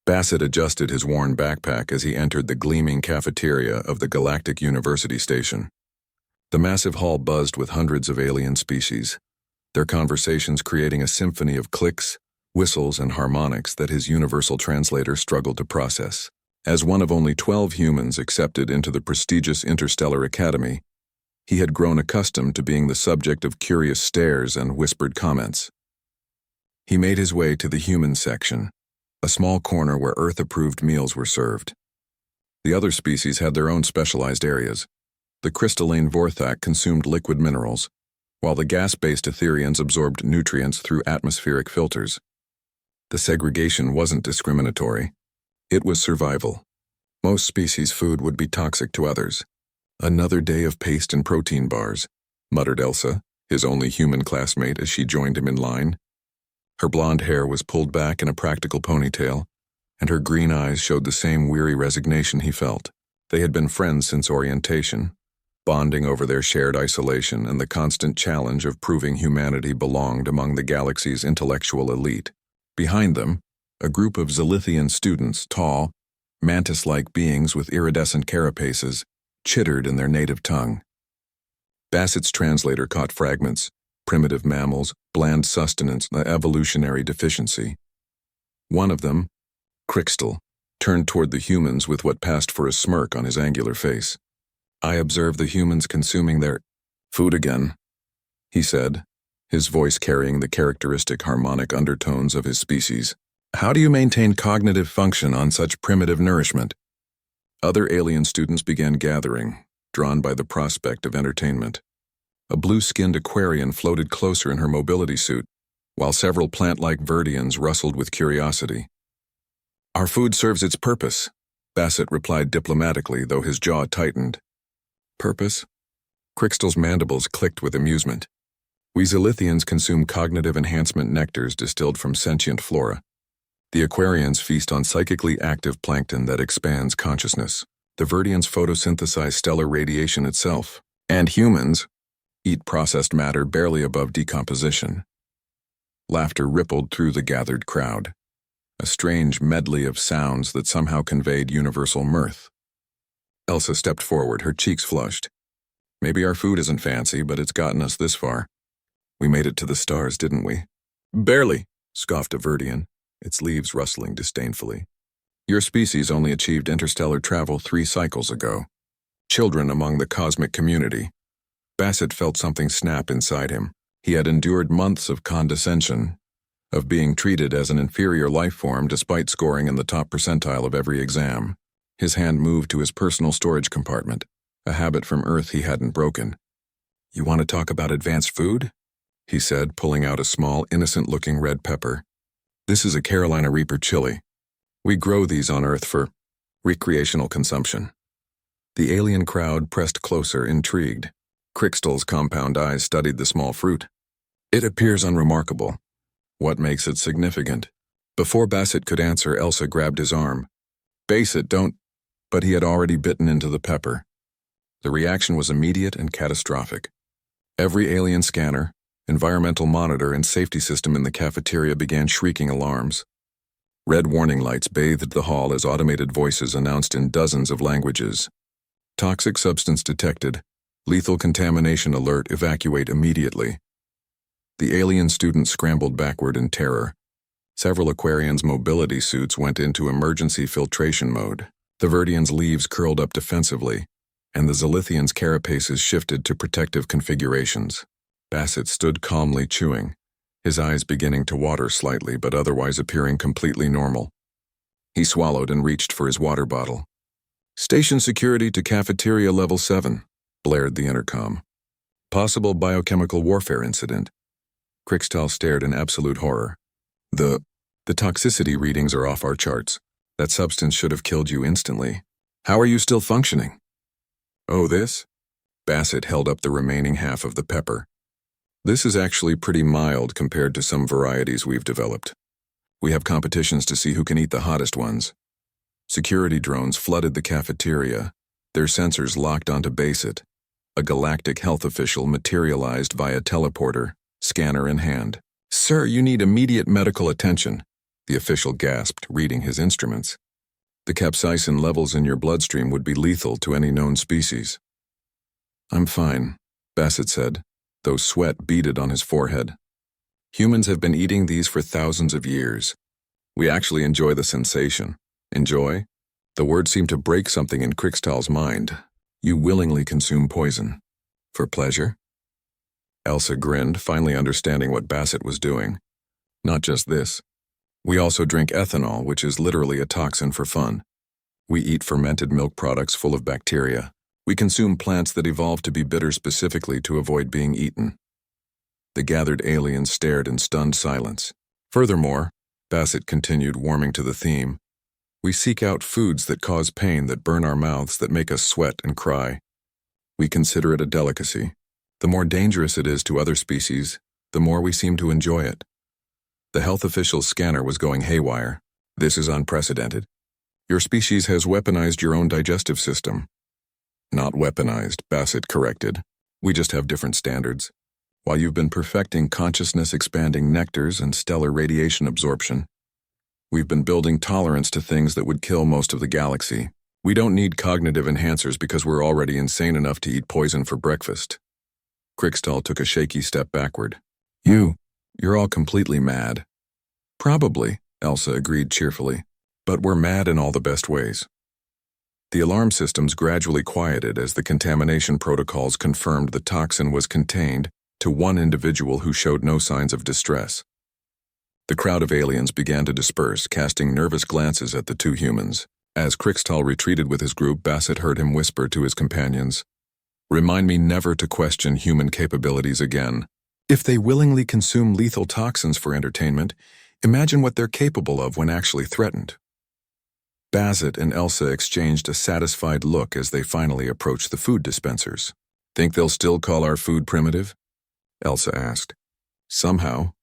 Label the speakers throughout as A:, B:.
A: Bassett adjusted his worn backpack as he entered the gleaming cafeteria of the Galactic University Station. The massive hall buzzed with hundreds of alien species, their conversations creating a symphony of clicks, whistles, and harmonics that his universal translator struggled to process. As one of only 12 humans accepted into the prestigious Interstellar Academy, he had grown accustomed to being the subject of curious stares and whispered comments. He made his way to the human section, a small corner where Earth-approved meals were served. The other species had their own specialized areas. The crystalline Vorthak consumed liquid minerals, while the gas-based Etherians absorbed nutrients through atmospheric filters. The segregation wasn't discriminatory. It was survival. Most species' food would be toxic to others. "Another day of paste and protein bars," muttered Elsa, his only human classmate, as she joined him in line. Her blonde hair was pulled back in a practical ponytail, and her green eyes showed the same weary resignation he felt. They had been friends since orientation, bonding over their shared isolation and the constant challenge of proving humanity belonged among the galaxy's intellectual elite. Behind them, a group of Zilithian students, tall, mantis-like beings with iridescent carapaces, chittered in their native tongue. Bassett's translator caught fragments: primitive mammals, bland sustenance, evolutionary deficiency. One of them, Crystal, turned toward the humans with what passed for a smirk on his angular face. "I observe the humans consuming their food again," he said, his voice carrying the characteristic harmonic undertones of his species. "How do you maintain cognitive function on such primitive nourishment?" Other alien students began gathering, drawn by the prospect of entertainment. A blue-skinned Aquarian floated closer in her mobility suit, while several plant-like Verdians rustled with curiosity. "Our food serves its purpose," Bassett replied diplomatically, though his jaw tightened. "Purpose?" Crystal's mandibles clicked with amusement. "We Zilithians consume cognitive enhancement nectars distilled from sentient flora. The Aquarians feast on psychically active plankton that expands consciousness. The Verdians photosynthesize stellar radiation itself. And humans eat processed matter barely above decomposition." Laughter rippled through the gathered crowd, a strange medley of sounds that somehow conveyed universal mirth. Elsa stepped forward, her cheeks flushed. "Maybe our food isn't fancy, but it's gotten us this far. We made it to the stars, didn't we?" "Barely," scoffed a Verdian, its leaves rustling disdainfully. "Your species only achieved interstellar travel 3 cycles ago. Children among the cosmic community." Bassett felt something snap inside him. He had endured months of condescension, of being treated as an inferior life form despite scoring in the top percentile of every exam. His hand moved to his personal storage compartment, a habit from Earth he hadn't broken. "You want to talk about advanced food?" he said, pulling out a small, innocent-looking red pepper. "This is a Carolina Reaper chili. We grow these on Earth for recreational consumption." The alien crowd pressed closer, intrigued. Crystal's compound eyes studied the small fruit. "It appears unremarkable. What makes it significant?" Before Bassett could answer, Elsa grabbed his arm. "Bassett, don't—" But he had already bitten into the pepper. The reaction was immediate and catastrophic. Every alien scanner, environmental monitor, and safety system in the cafeteria began shrieking alarms. Red warning lights bathed the hall as automated voices announced in dozens of languages. "Toxic substance detected. Lethal contamination alert. Evacuate immediately." The alien students scrambled backward in terror. Several Aquarians' mobility suits went into emergency filtration mode. The Verdians' leaves curled up defensively, and the Zilithians' carapaces shifted to protective configurations. Bassett stood calmly chewing, his eyes beginning to water slightly but otherwise appearing completely normal. He swallowed and reached for his water bottle. "Station security to cafeteria level 7, blared the intercom. "Possible biochemical warfare incident." Crystal stared in absolute horror. The toxicity readings are off our charts. That substance should have killed you instantly. How are you still functioning?" "Oh, this?" Bassett held up the remaining half of the pepper. "This is actually pretty mild compared to some varieties we've developed. We have competitions to see who can eat the hottest ones." Security drones flooded the cafeteria, their sensors locked onto Bassett. A galactic health official materialized via teleporter, scanner in hand. "Sir, you need immediate medical attention. The official gasped, reading his instruments. The capsaicin levels in your bloodstream would be lethal to any known species. I'm fine, Bassett said, though sweat beaded on his forehead. Humans have been eating these for thousands of years. We actually enjoy the sensation. Enjoy? The word seemed to break something in Krikstal's mind. You willingly consume poison. For pleasure? Elsa grinned, finally understanding what Bassett was doing. Not just this. We also drink ethanol, which is literally a toxin for fun. We eat fermented milk products full of bacteria. We consume plants that evolved to be bitter specifically to avoid being eaten. The gathered aliens stared in stunned silence. Furthermore, Bassett continued, warming to the theme, we seek out foods that cause pain, that burn our mouths, that make us sweat and cry. We consider it a delicacy. The more dangerous it is to other species, the more we seem to enjoy it. The health official's scanner was going haywire. This is unprecedented. Your species has weaponized your own digestive system. Not weaponized, Bassett corrected. We just have different standards. While you've been perfecting consciousness-expanding nectars and stellar radiation absorption, we've been building tolerance to things that would kill most of the galaxy. We don't need cognitive enhancers because we're already insane enough to eat poison for breakfast. Krikstal took a shaky step backward. You're all completely mad. Probably, Elsa agreed cheerfully, but we're mad in all the best ways. The alarm systems gradually quieted as the contamination protocols confirmed the toxin was contained to one individual who showed no signs of distress. The crowd of aliens began to disperse, casting nervous glances at the two humans. As Krikstal retreated with his group, Bassett heard him whisper to his companions, "Remind me never to question human capabilities again. If they willingly consume lethal toxins for entertainment, imagine what they're capable of when actually threatened." Bassett and Elsa exchanged a satisfied look as they finally approached the food dispensers. "Think they'll still call our food primitive?" Elsa asked. "Somehow,"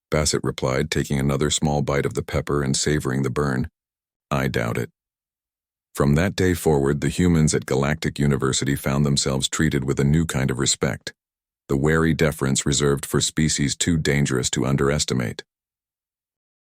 A: Bassett replied, taking another small bite of the pepper and savoring the burn. "I doubt it." From that day forward, the humans at Galactic University found themselves treated with a new kind of respect, the wary deference reserved for species too dangerous to underestimate.